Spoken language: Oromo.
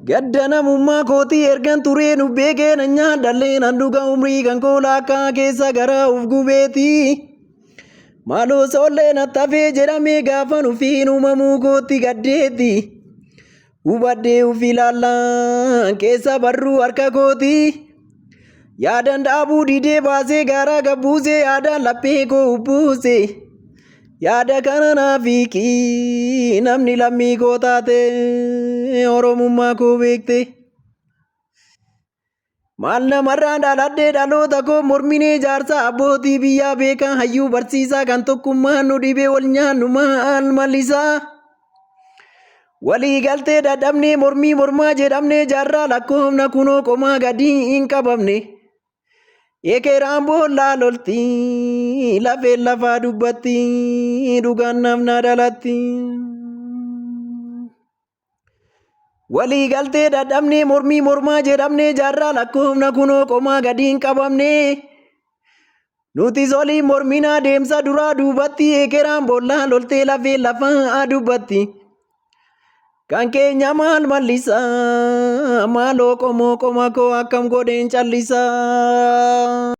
Gaddana mummaa kootii ergan turee nu beekee na nyaadhallee nan dhuga umrii kan koolaakaa keessa gara uf gubeetii. Maaloo soollee na tafee jedhamee gaafa nufiin uumamuu kootti gaddeetti. Hubadhee uf ilaallaan keessa barruu harka kootii. Yaadan dhaabuu didee baasee garaa gabbuusee yaadaan laphee koo ubbuuse. Yaada kana naafiqii namni lammii koo taate oromummaa koo beekte. Maal namarraan dhaladhee dhaloota koo morminee jaarsaa abbootii biyyaa beekan hayyuu barsiisaa kan tokkummaan nu dhibee wal nyaannu maal mallisaa. Walii galtee dadhabnee mormii mormaa jedhamnee jaarraa lakkoofna kunoo qomaa gadii hin qabamne. Ekeraan boollaa lolti lafeen lafaa dubbatti dhugaan namna dhalatti. Walii galtee dadhabnee mormii mormaa jedhamnee jaarraa lakkoofna kunoo qomaa gadi hin qabamne. Nuti soliin morminaa deemsa duraa duubatti ekeraan boollaa loltee lafeen lafaa dubbatti. Kan keenya maal mallisaa maaloo qomoo qoma koo akkam godheen callisaa.